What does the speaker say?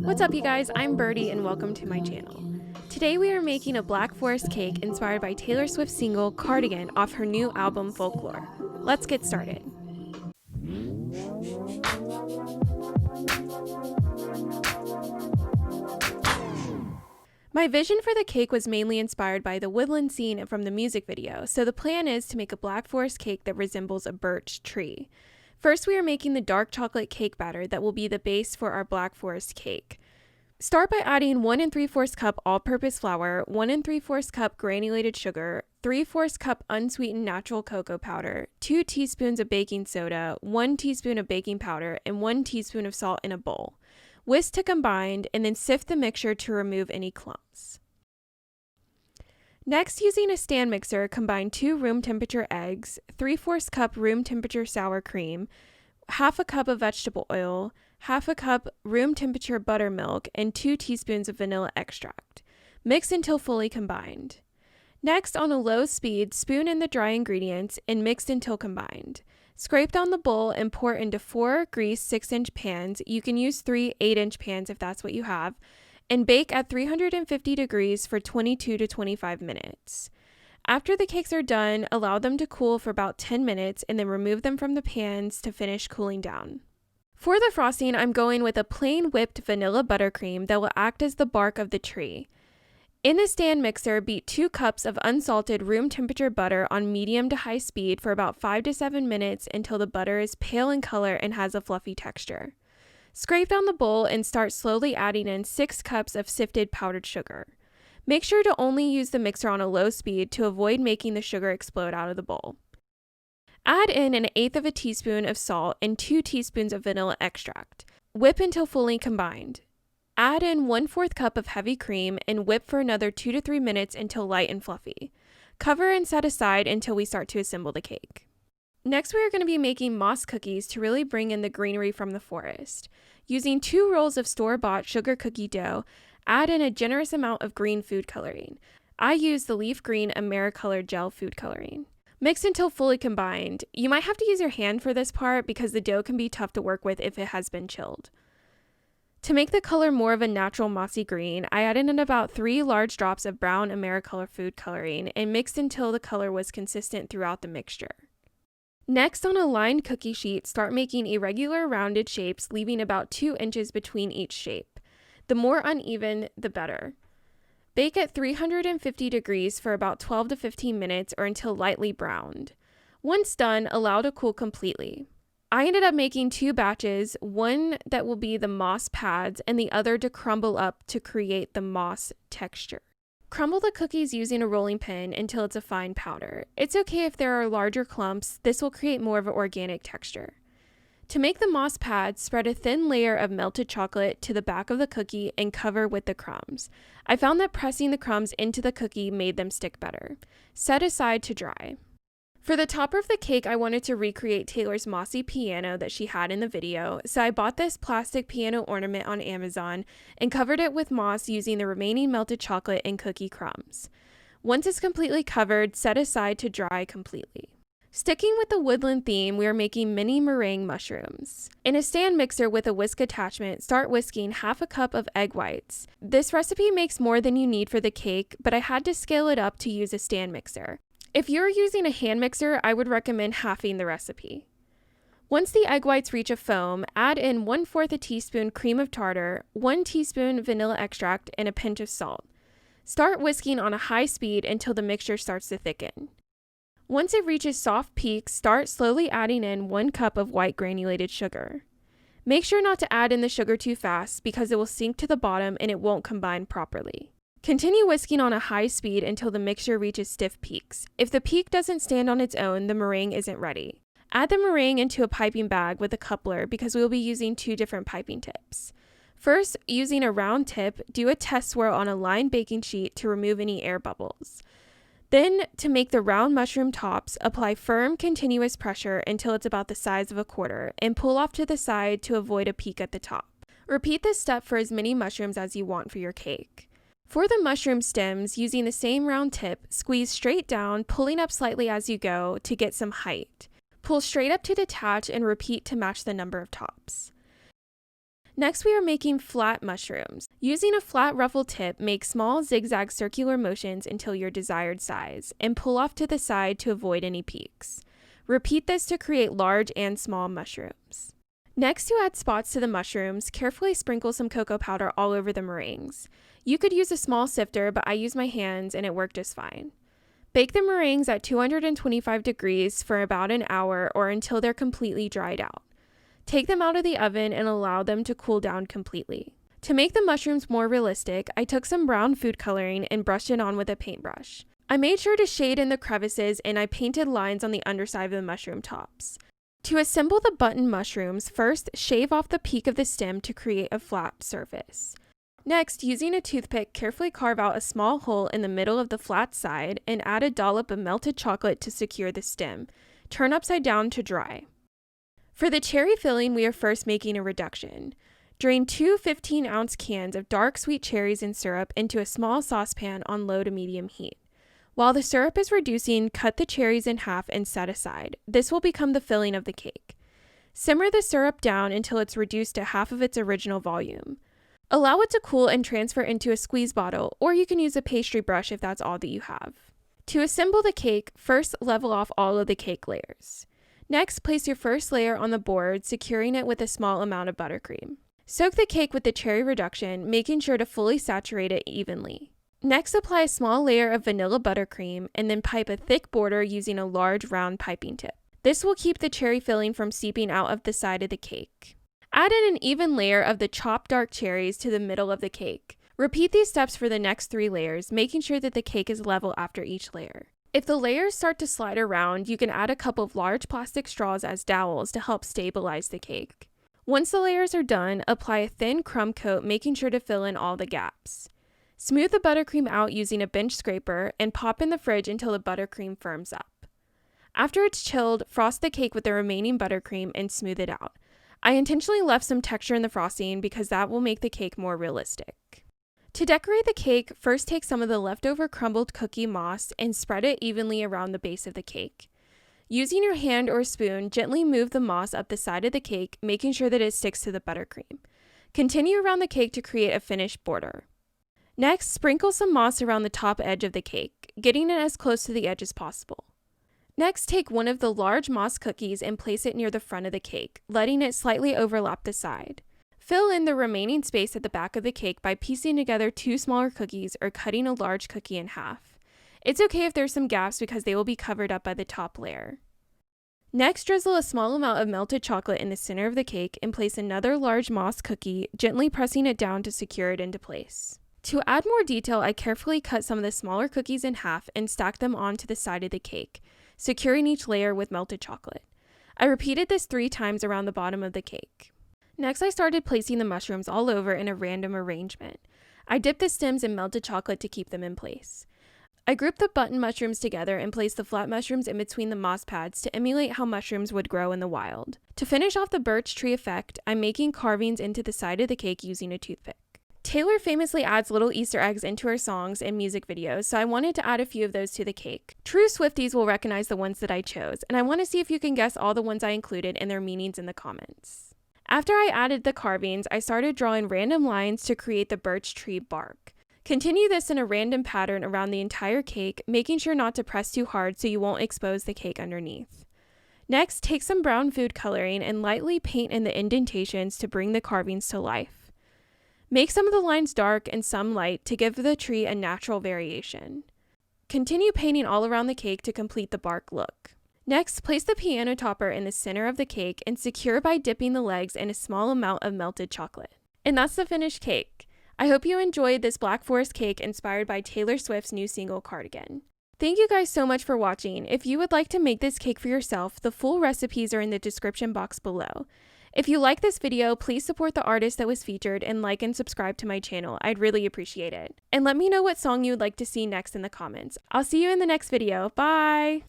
What's up, you guys? I'm Birdie and welcome to my channel. Today we are making a Black Forest cake inspired by Taylor Swift's single Cardigan off her new album Folklore. Let's get started. My vision for the cake was mainly inspired by the woodland scene from the music video, so the plan is to make a Black Forest cake that resembles a birch tree. First, we are making the dark chocolate cake batter that will be the base for our Black Forest cake. Start by adding 1 3/4 cup all-purpose flour, 1 3/4 cup granulated sugar, 3/4 cup unsweetened natural cocoa powder, 2 teaspoons of baking soda, 1 teaspoon of baking powder, and 1 teaspoon of salt in a bowl. Whisk to combine, and then sift the mixture to remove any clumps. Next, using a stand mixer, combine 2 room temperature eggs, 3/4 cup room temperature sour cream, half a cup of vegetable oil, half a cup room temperature buttermilk, and 2 teaspoons of vanilla extract. Mix until fully combined. Next, on a low speed, spoon in the dry ingredients and mix until combined. Scrape down the bowl and pour into 4 greased 6-inch pans. You can use 3 8-inch pans if that's what you have, and bake at 350 degrees for 22 to 25 minutes. After the cakes are done, allow them to cool for about 10 minutes and then remove them from the pans to finish cooling down. For the frosting, I'm going with a plain whipped vanilla buttercream that will act as the bark of the tree. In the stand mixer, beat 2 cups of unsalted room temperature butter on medium to high speed for about 5 to 7 minutes until the butter is pale in color and has a fluffy texture. Scrape down the bowl and start slowly adding in 6 cups of sifted powdered sugar. Make sure to only use the mixer on a low speed to avoid making the sugar explode out of the bowl. Add in 1/8 of a teaspoon of salt and 2 teaspoons of vanilla extract. Whip until fully combined. Add in 1/4 cup of heavy cream and whip for another 2 to 3 minutes until light and fluffy. Cover and set aside until we start to assemble the cake. Next, we are going to be making moss cookies to really bring in the greenery from the forest. Using 2 rolls of store-bought sugar cookie dough, add in a generous amount of green food coloring. I use the leaf green AmeriColor gel food coloring. Mix until fully combined. You might have to use your hand for this part because the dough can be tough to work with if it has been chilled. To make the color more of a natural mossy green, I added in about 3 large drops of brown AmeriColor food coloring and mixed until the color was consistent throughout the mixture. Next, on a lined cookie sheet, start making irregular rounded shapes, leaving about 2 inches between each shape. The more uneven, the better. Bake at 350 degrees for about 12 to 15 minutes or until lightly browned. Once done, allow to cool completely. I ended up making 2 batches, one that will be the moss pads and the other to crumble up to create the moss texture. Crumble the cookies using a rolling pin until it's a fine powder. It's okay if there are larger clumps, this will create more of an organic texture. To make the moss pads, spread a thin layer of melted chocolate to the back of the cookie and cover with the crumbs. I found that pressing the crumbs into the cookie made them stick better. Set aside to dry. For the topper of the cake, I wanted to recreate Taylor's mossy piano that she had in the video, so I bought this plastic piano ornament on Amazon and covered it with moss using the remaining melted chocolate and cookie crumbs. Once it's completely covered, set aside to dry completely. Sticking with the woodland theme, we are making mini meringue mushrooms. In a stand mixer with a whisk attachment, start whisking half a cup of egg whites. This recipe makes more than you need for the cake, but I had to scale it up to use a stand mixer. If you're using a hand mixer, I would recommend halving the recipe. Once the egg whites reach a foam, add in 1/4 a teaspoon cream of tartar, 1 teaspoon vanilla extract, and a pinch of salt. Start whisking on a high speed until the mixture starts to thicken. Once it reaches soft peaks, start slowly adding in 1 cup of white granulated sugar. Make sure not to add in the sugar too fast because it will sink to the bottom and it won't combine properly. Continue whisking on a high speed until the mixture reaches stiff peaks. If the peak doesn't stand on its own, the meringue isn't ready. Add the meringue into a piping bag with a coupler because we will be using 2 different piping tips. First, using a round tip, do a test swirl on a lined baking sheet to remove any air bubbles. Then, to make the round mushroom tops, apply firm, continuous pressure until it's about the size of a quarter and pull off to the side to avoid a peak at the top. Repeat this step for as many mushrooms as you want for your cake. For the mushroom stems, using the same round tip, squeeze straight down, pulling up slightly as you go to get some height. Pull straight up to detach and repeat to match the number of tops. Next, we are making flat mushrooms. Using a flat ruffle tip, make small zigzag circular motions until your desired size, and pull off to the side to avoid any peaks. Repeat this to create large and small mushrooms. Next, to add spots to the mushrooms, carefully sprinkle some cocoa powder all over the meringues. You could use a small sifter, but I used my hands and it worked just fine. Bake the meringues at 225 degrees for about an hour or until they're completely dried out. Take them out of the oven and allow them to cool down completely. To make the mushrooms more realistic, I took some brown food coloring and brushed it on with a paintbrush. I made sure to shade in the crevices and I painted lines on the underside of the mushroom tops. To assemble the button mushrooms, first shave off the peak of the stem to create a flat surface. Next, using a toothpick, carefully carve out a small hole in the middle of the flat side and add a dollop of melted chocolate to secure the stem. Turn upside down to dry. For the cherry filling, we are first making a reduction. Drain 2 15-ounce cans of dark sweet cherries and syrup into a small saucepan on low to medium heat. While the syrup is reducing, cut the cherries in half and set aside. This will become the filling of the cake. Simmer the syrup down until it's reduced to half of its original volume. Allow it to cool and transfer into a squeeze bottle, or you can use a pastry brush if that's all that you have. To assemble the cake, first level off all of the cake layers. Next, place your first layer on the board, securing it with a small amount of buttercream. Soak the cake with the cherry reduction, making sure to fully saturate it evenly. Next, apply a small layer of vanilla buttercream and then pipe a thick border using a large round piping tip. This will keep the cherry filling from seeping out of the side of the cake. Add in an even layer of the chopped dark cherries to the middle of the cake. Repeat these steps for the next 3 layers, making sure that the cake is level after each layer. If the layers start to slide around, you can add a couple of large plastic straws as dowels to help stabilize the cake. Once the layers are done, apply a thin crumb coat, making sure to fill in all the gaps. Smooth the buttercream out using a bench scraper and pop in the fridge until the buttercream firms up. After it's chilled, frost the cake with the remaining buttercream and smooth it out. I intentionally left some texture in the frosting because that will make the cake more realistic. To decorate the cake, first take some of the leftover crumbled cookie moss and spread it evenly around the base of the cake. Using your hand or spoon, gently move the moss up the side of the cake, making sure that it sticks to the buttercream. Continue around the cake to create a finished border. Next, sprinkle some moss around the top edge of the cake, getting it as close to the edge as possible. Next, take one of the large moss cookies and place it near the front of the cake, letting it slightly overlap the side. Fill in the remaining space at the back of the cake by piecing together 2 smaller cookies or cutting a large cookie in half. It's okay if there's some gaps because they will be covered up by the top layer. Next, drizzle a small amount of melted chocolate in the center of the cake and place another large moss cookie, gently pressing it down to secure it into place. To add more detail, I carefully cut some of the smaller cookies in half and stacked them onto the side of the cake, securing each layer with melted chocolate. I repeated this 3 times around the bottom of the cake. Next, I started placing the mushrooms all over in a random arrangement. I dipped the stems in melted chocolate to keep them in place. I grouped the button mushrooms together and placed the flat mushrooms in between the moss pads to emulate how mushrooms would grow in the wild. To finish off the birch tree effect, I'm making carvings into the side of the cake using a toothpick. Taylor famously adds little Easter eggs into her songs and music videos, so I wanted to add a few of those to the cake. True Swifties will recognize the ones that I chose, and I want to see if you can guess all the ones I included and their meanings in the comments. After I added the carvings, I started drawing random lines to create the birch tree bark. Continue this in a random pattern around the entire cake, making sure not to press too hard so you won't expose the cake underneath. Next, take some brown food coloring and lightly paint in the indentations to bring the carvings to life. Make some of the lines dark and some light to give the tree a natural variation. Continue painting all around the cake to complete the bark look. Next, place the piano topper in the center of the cake and secure by dipping the legs in a small amount of melted chocolate. And that's the finished cake. I hope you enjoyed this Black Forest cake inspired by Taylor Swift's new single, Cardigan. Thank you guys so much for watching. If you would like to make this cake for yourself, the full recipes are in the description box below. If you like this video, please support the artist that was featured and like and subscribe to my channel. I'd really appreciate it. And let me know what song you would like to see next in the comments. I'll see you in the next video. Bye!